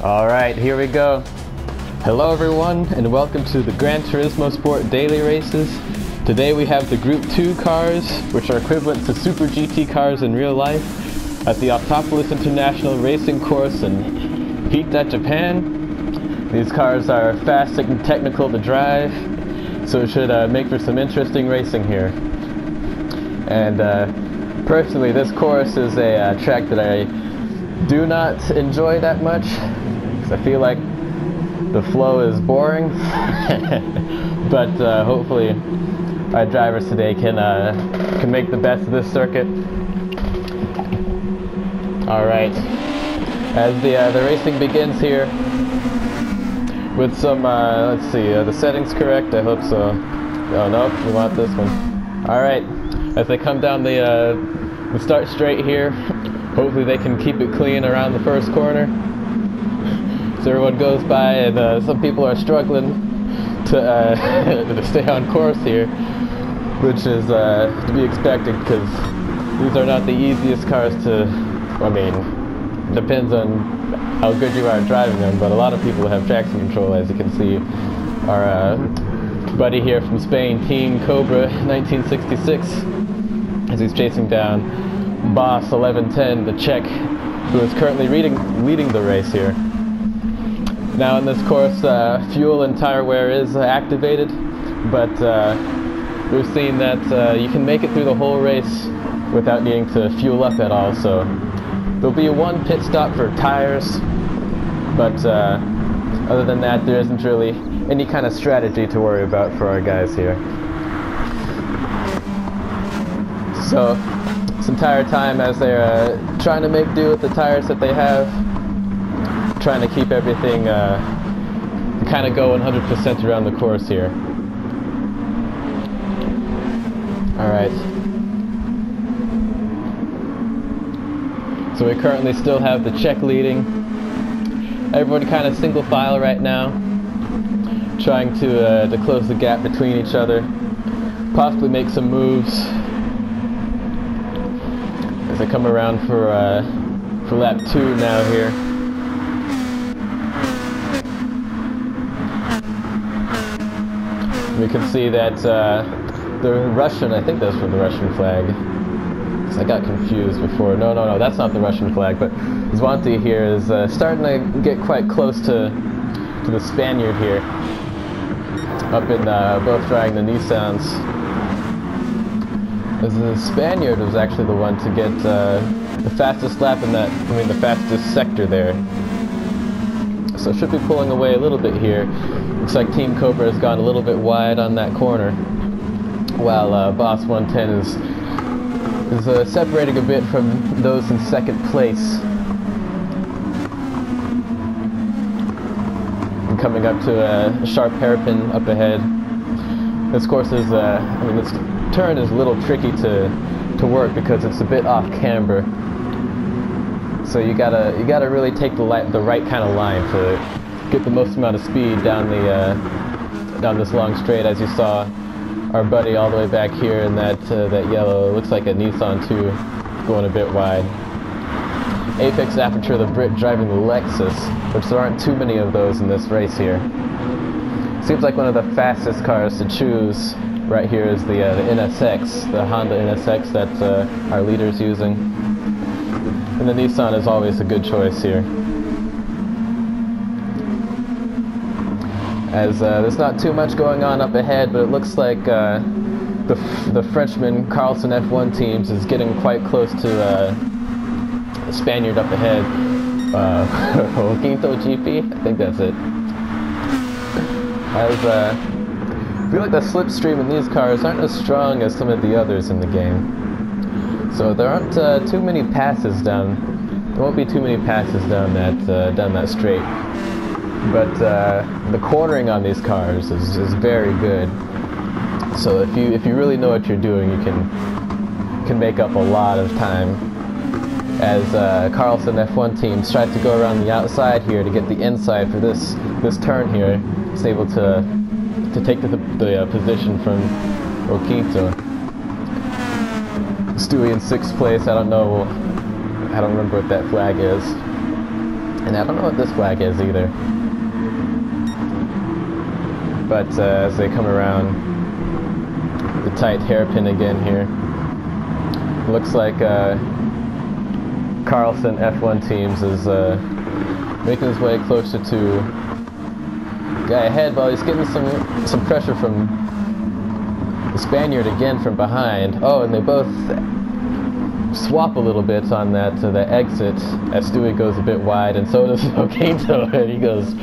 Alright, here we go. Hello everyone, and welcome to the Gran Turismo Sport Daily Races. Today we have the Group 2 cars, which are equivalent to Super GT cars in real life, at the Autopolis International Racing Course in Hita, Japan. These cars are fast and technical to drive, so it should make for some interesting racing here. And personally, this course is a track that I do not enjoy that much, because I feel like the flow is boring. But hopefully our drivers today can make the best of this circuit. Alright, as the racing begins here with some, let's see, the settings correct? I hope so. Oh no, we want this one. Alright, as they come down the start straight here, hopefully they can keep it clean around the first corner. So everyone goes by, and some people are struggling to stay on course here, which is to be expected, because these are not the easiest cars to, I mean, depends on how good you are at driving them, but a lot of people have traction control, as you can see. Our buddy here from Spain, Team Cobra 1966, as he's chasing down Boss 1110, the Czech, who is currently leading the race here. Now in this course, fuel and tire wear is activated, but we've seen that you can make it through the whole race without needing to fuel up at all, so there'll be one pit stop for tires, but other than that, there isn't really any kind of strategy to worry about for our guys here. So this entire time, as they're trying to make do with the tires that they have, trying to keep everything kind of go 100% around the course here. Alright. So we currently still have the Czech leading. Everyone kind of single file right now, trying to close the gap between each other, possibly make some moves as I come around for lap 2 now here. We can see that the Russian, I think that's for the Russian flag, because I got confused before. No, that's not the Russian flag, but Zwanti here is starting to get quite close to the Spaniard here, up in both driving the Nissans. As the Spaniard was actually the one to get the fastest lap in that, the fastest sector there. So should be pulling away a little bit here. Looks like Team Cobra has gone a little bit wide on that corner, while Boss 110 is separating a bit from those in second place. And coming up to a sharp hairpin up ahead. This course is, this turn is a little tricky to work because it's a bit off camber. So you gotta really take the right kind of line to get the most amount of speed down this long straight. As you saw, our buddy all the way back here in that yellow, looks like a Nissan 2, going a bit wide. Apex Aperture, the Brit, driving the Lexus, which there aren't too many of those in this race here. Seems like one of the fastest cars to choose right here is the NSX, the Honda NSX that our leader's using. And the Nissan is always a good choice here. As there's not too much going on up ahead, but it looks like the Frenchman Carlson F1 teams is getting quite close to the Spaniard up ahead. Quinto GP? I think that's it. As I feel like the slipstream in these cars aren't as strong as some of the others in the game. So there aren't too many passes down. There won't be too many passes down that straight. But the cornering on these cars is very good. So if you really know what you're doing, you can make up a lot of time. As Carlson F1 team tries to go around the outside here to get the inside for this turn here, it's able to take the position from Quinto. Stewie in 6th place. I don't remember what that flag is. And I don't know what this flag is either. But as they come around the tight hairpin again here, looks like Carlson F1 Teams is making his way closer to the guy ahead, while he's getting some pressure from the Spaniard again from behind. Oh, and they both swap a little bit on that the exit as Stewie goes a bit wide, and so does Oquinto, and he goes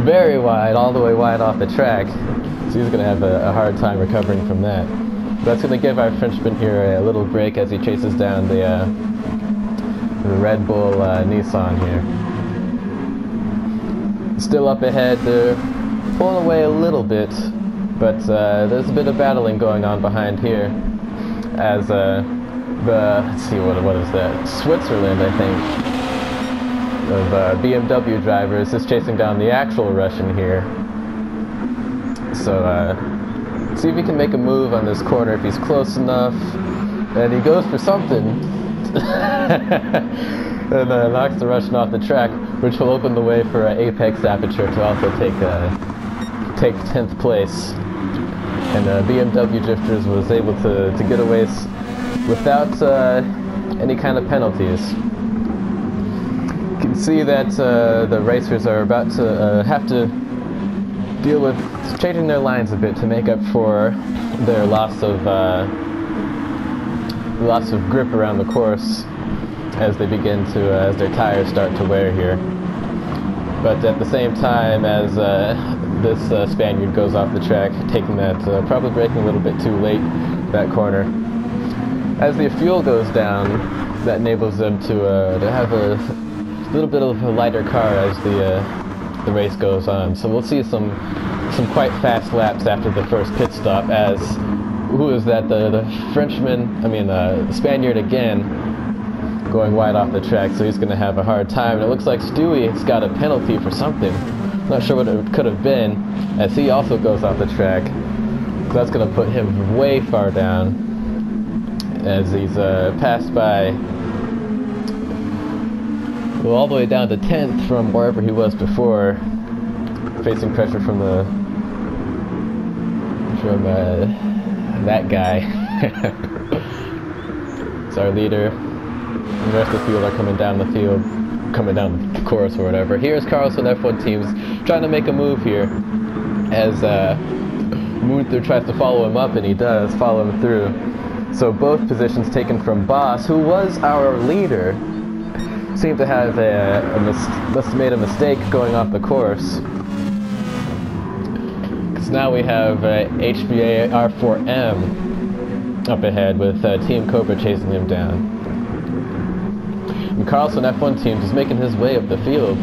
very wide, all the way wide off the track. So he's going to have a hard time recovering from that. But that's going to give our Frenchman here a little break as he chases down the Red Bull Nissan here. Still up ahead, they're pulling away a little bit, but there's a bit of battling going on behind here as let's see, what is that? Switzerland, I think, of BmwDrifters is chasing down the actual Russian here. So see if he can make a move on this corner if he's close enough, and he goes for something. And knocks the Russian off the track, which will open the way for Apex Aperture to also take 10th place. And BmwDrifters was able to get away without any kind of penalties. You can see that the racers are about to have to deal with changing their lines a bit to make up for their loss of grip around the course as they begin to as their tires start to wear here. But at the same time, as this Spaniard goes off the track, taking that probably braking a little bit too late that corner. As the fuel goes down, that enables them to have a little bit of a lighter car as the race goes on. So we'll see some quite fast laps after the first pit stop. As who is that? The Frenchman? I mean, the Spaniard again, going wide off the track. So he's going to have a hard time. And it looks like Stewie's got a penalty for something. Not sure what it could have been, as he also goes off the track. So that's going to put him way far down, as he's passed by, well, all the way down to 10th from wherever he was before, facing pressure from that guy. It's our leader. The rest of the field are coming down the field, coming down the course or whatever. Here's Carlson F1 Teams trying to make a move here, as Munther tries to follow him up, and he does follow him through. So both positions taken from Boss, who was our leader, seemed to have must have made a mistake going off the course. Because now we have HBA R4M up ahead with Team Cobra chasing him down. And Carlson F1 Teams is making his way up the field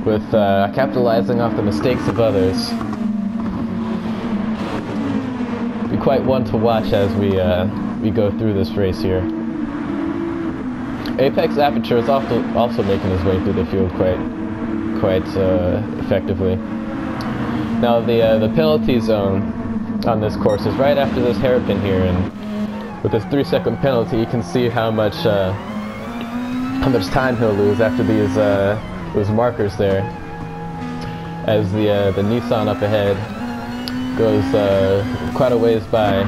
with capitalizing off the mistakes of others. Be quite one to watch as we go through this race here. Apex Aperture is also making his way through the field quite effectively. Now the penalty zone on this course is right after this hairpin here, and with this 3-second penalty, you can see how much time he'll lose after those markers there, as the Nissan up ahead goes quite a ways by.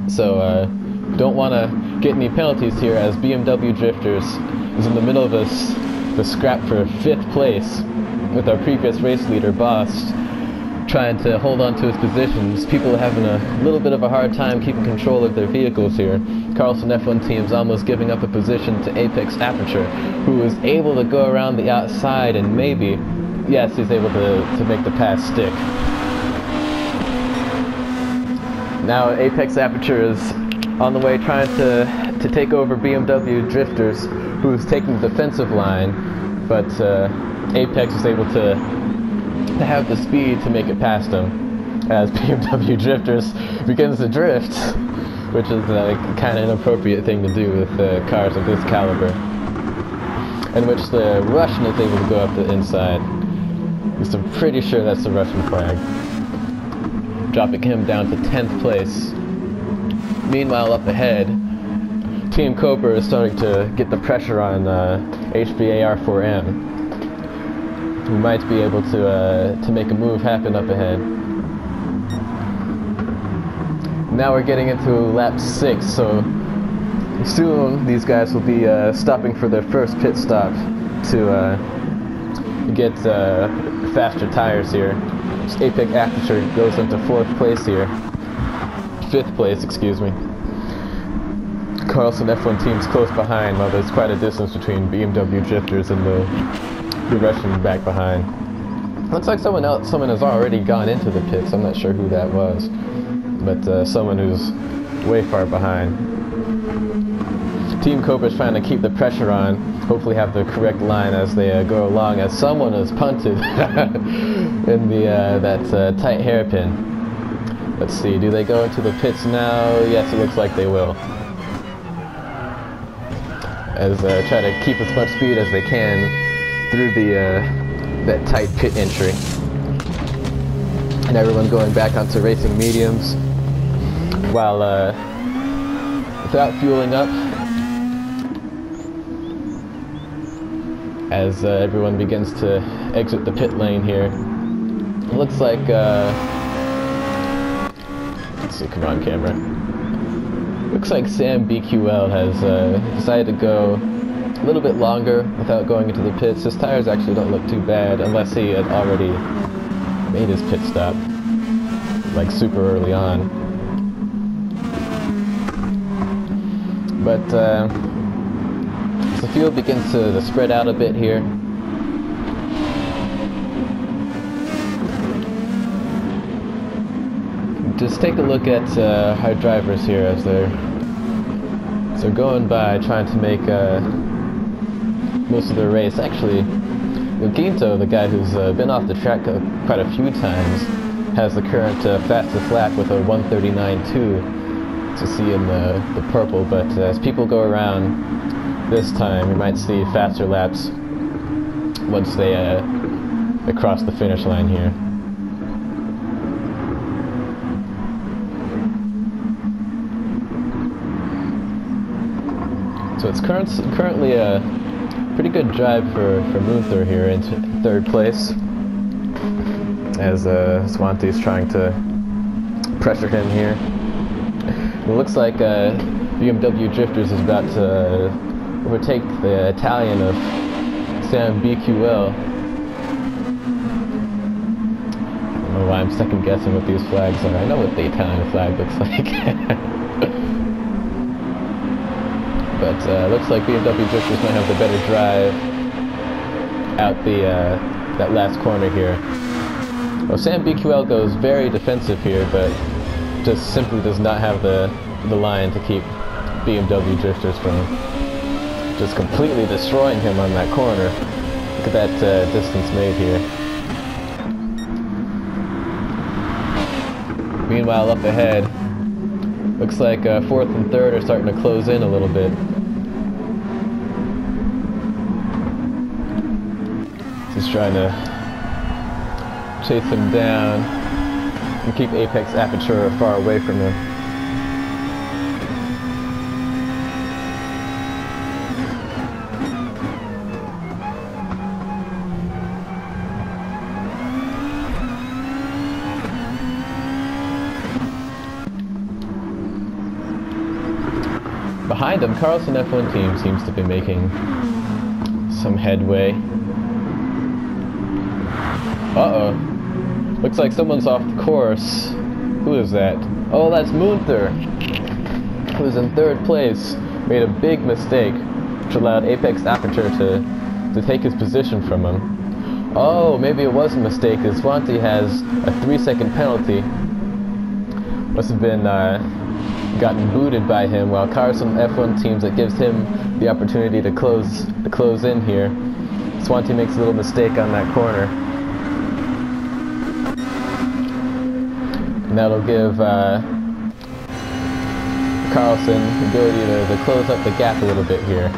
So don't want to get any penalties here, as BmwDrifters is in the middle of the scrap for 5th place with our previous race leader Boss trying to hold on to his positions. People are having a little bit of a hard time keeping control of their vehicles here. Carlson F1 Team's almost giving up a position to Apex Aperture, who is able to go around the outside, and maybe, yes, he's able to make the pass stick. Now Apex Aperture is on the way trying to take over BmwDrifters, who's taking the defensive line, but Apex is able to have the speed to make it past him, as BmwDrifters begins to drift, which is kind of an inappropriate thing to do with cars of this caliber, in which the Russian is able to go up the inside. I'm pretty sure that's the Russian flag, dropping him down to 10th place. Meanwhile, up ahead, Team Cooper is starting to get the pressure on HBAR4M. We might be able to make a move happen up ahead. Now we're getting into lap 6, so soon these guys will be stopping for their first pit stop to get faster tires here. Apex Aperture goes into 4th place here. 5th place, excuse me. Carlson F1 team's close behind, while there's quite a distance between BmwDrifters and the Russian back behind. Looks like someone has already gone into the pits. I'm not sure who that was, but someone who's way far behind. Team Copa's trying to keep the pressure on, hopefully have the correct line as they go along, as someone is punted in that tight hairpin. Let's see, do they go into the pits now? Yes, it looks like they will. As try to keep as much speed as they can through that tight pit entry. And everyone going back onto racing mediums while without fueling up, as everyone begins to exit the pit lane here. It looks like let's see, come on camera. Looks like Sam-BQL has decided to go a little bit longer without going into the pits. His tires actually don't look too bad, unless he had already made his pit stop, like super early on. But as the field begins to spread out a bit here, just take a look at our drivers here as they're going by, trying to make most of their race. Actually, Quinto, the guy who's been off the track quite a few times, has the current fastest lap with a 1:39.2 to see in the purple. But as people go around this time, we might see faster laps once they cross the finish line here. So it's currently a pretty good drive for Munther here in 3rd place, as Swanti's trying to pressure him here. It looks like BmwDrifters is about to overtake the Italian of Sam-BQL. I don't know why I'm second guessing what these flags are. I know what the Italian flag looks like. But looks like BmwDrifters might have the better drive out that last corner here. Well, Sam-BQL goes very defensive here, but just simply does not have the line to keep BmwDrifters from just completely destroying him on that corner. Look at that distance made here. Meanwhile, up ahead, looks like 4th and 3rd are starting to close in a little bit. Just trying to chase him down and keep Apex Aperture far away from him. Behind him, Carlson F1 team seems to be making some headway. Uh-oh. Looks like someone's off the course. Who is that? Oh, that's Munther, who's in 3rd place. Made a big mistake, which allowed Apex Aperture to take his position from him. Oh, maybe it was a mistake, as Swanti has a 3-second penalty. Must have been gotten booted by him, while Carlson F1 teams that gives him the opportunity to close in here. Swanti makes a little mistake on that corner. And that'll give Carlson the ability to close up the gap a little bit here.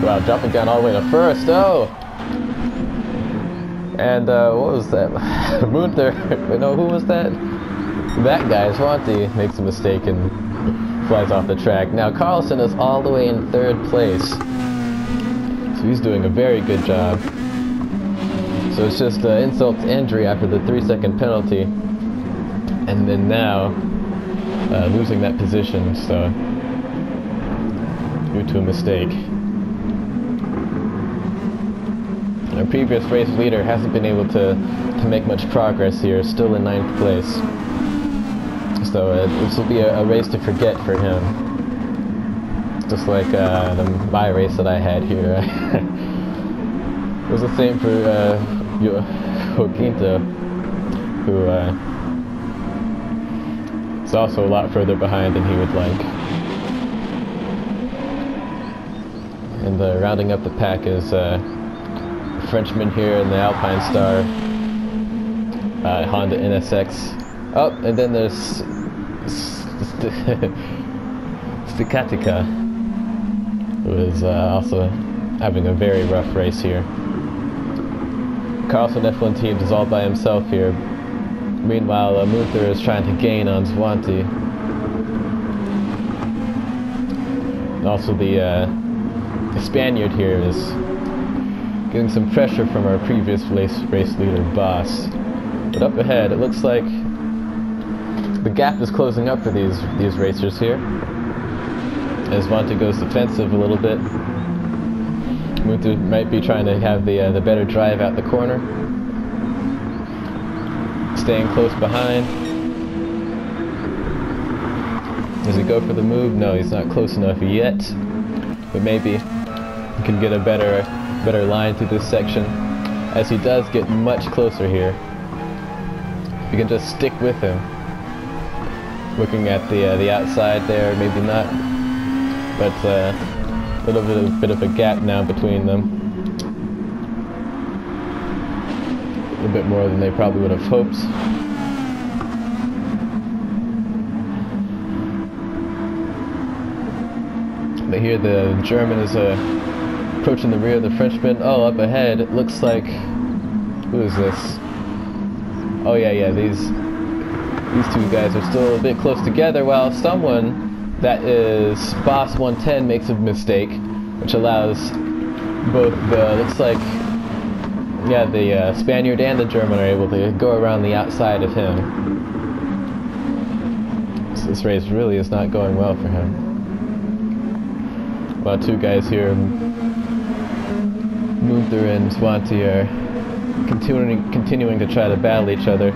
Wow, jumping down all the way to 1st. Oh! And what was that? Munther. No, who was that? That guy, Swanty, makes a mistake and flies off the track. Now Carlson is all the way in 3rd place. So he's doing a very good job. So it's just insult to injury after the 3-second penalty. And then now, losing that position, so due to a mistake. Our previous race leader hasn't been able to make much progress here, still in 9th place. So this will be a race to forget for him. Just like my race that I had here. It was the same for Joaquinto, who is also a lot further behind than he would like. And rounding up the pack is a Frenchman here in the Alpine Star, Honda NSX. Oh, and then there's Stikatica, who is also having a very rough race here. Carlson F1 Teams is all by himself here. Meanwhile, Muther is trying to gain on Swanty. And also the Spaniard here is getting some pressure from our previous race leader, Boss. But up ahead, it looks like the gap is closing up for these racers here. As Swanty goes defensive a little bit. Muther might be trying to have the better drive out the corner. Staying close behind. Does he go for the move? No, he's not close enough yet. But maybe he can get a better line through this section. As he does get much closer here. You can just stick with him. Looking at the outside there, maybe not. But a little bit of a gap now between them. A bit more than they probably would have hoped. But here the German is approaching the rear of the Frenchman. Oh, up ahead, it looks like... Who is this? Oh yeah, these two guys are still a bit close together, while someone that is Boss 110 makes a mistake, which allows both the... looks like... yeah, the Spaniard and the German are able to go around the outside of him. So this race really is not going well for him. While two guys here, Muther and Swanty, are continuing to try to battle each other.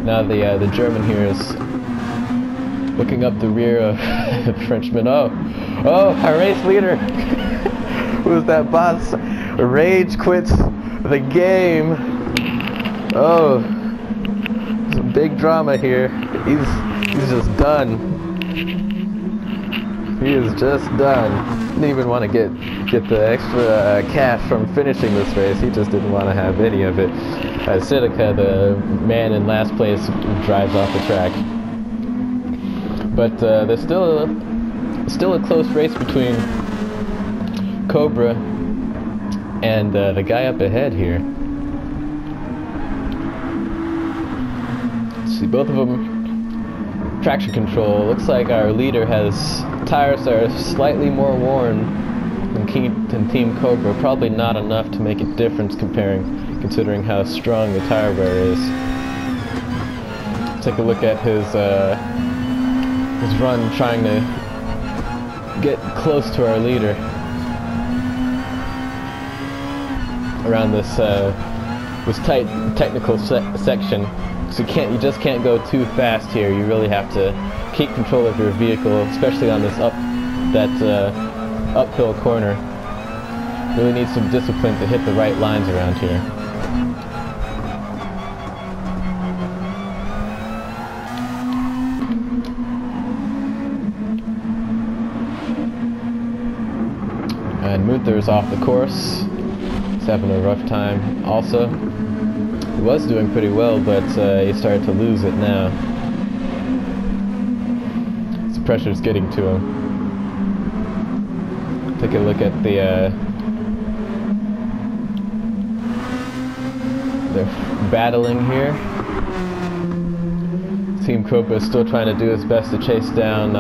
Now the German here is looking up the rear of the Frenchman. Oh, our race leader! Who's that Boss? Rage quits the game. Oh, some big drama here. He's just done. He is just done. Didn't even want to get the extra cash from finishing this race. He just didn't want to have any of it. Sidica, the man in last place, drives off the track. But there's still a close race between Cobra and the guy up ahead here. See, both of them traction control. Looks like our leader has tires that are slightly more worn than Team Cobra. Probably not enough to make a difference considering how strong the tire wear is. Take a look at his run trying to get close to our leader around this tight technical section. So you just can't go too fast here. You really have to keep control of your vehicle, especially on this uphill corner. Really need some discipline to hit the right lines around here. And Muther's off the course. He's having a rough time also. He was doing pretty well, but he started to lose it now. The pressure's getting to him. Take a look at they're battling here. Team Cobra is still trying to do his best to chase down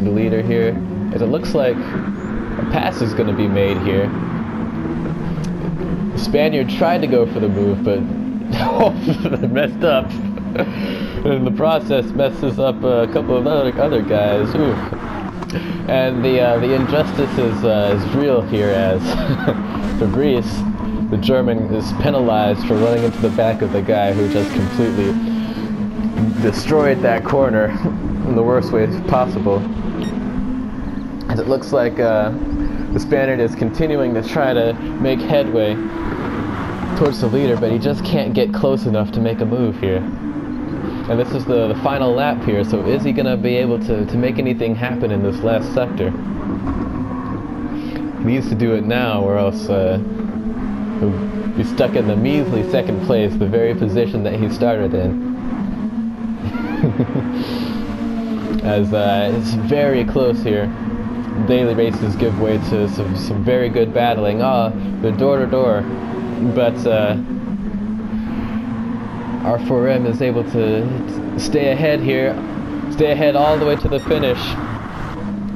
the leader here. As it looks like a pass is going to be made here. The Spaniard tried to go for the move, but messed up. In the process, messes up a couple of other guys. Ooh. And the injustice is real here, as Fabrice, the German, is penalized for running into the back of the guy who just completely destroyed that corner in the worst way possible. As it looks like the Spaniard is continuing to try to make headway towards the leader, but he just can't get close enough to make a move here. And this is the final lap here, so is he going to be able to make anything happen in this last sector? He needs to do it now, or else he'll be stuck in the measly second place, the very position that he started in. As it's very close here. Daily races give way to some very good battling. They're door to door, but R4M is able to stay ahead here, stay ahead all the way to the finish,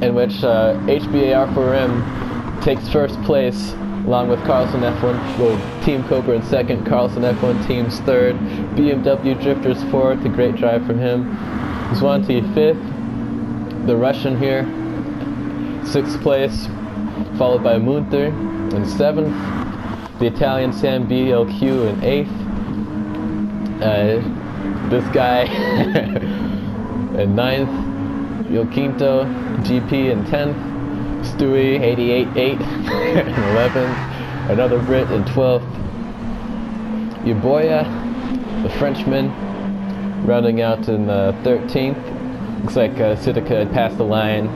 in which HBA R4M takes first place, along with Carlson F1, well, Team Cobra in second, Carlson F1 Team's third, BmwDrifters fourth, a great drive from him, Zwanti fifth, the Russian here, sixth place, followed by Munther in seventh, the Italian Sam-BQL in eighth, this guy in ninth, Il Quinto GP in 10th, Stewie 88.8 in 11th, another Brit in 12th, Yaboya, the Frenchman, rounding out in 13th. Looks like Sidica had passed the line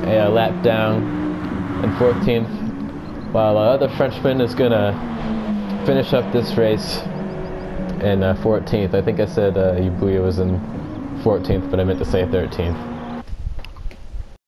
a lap down in 14th, while other Frenchman is gonna finish up this race in 14th. I think I said Yabuya was in 14th, but I meant to say 13th.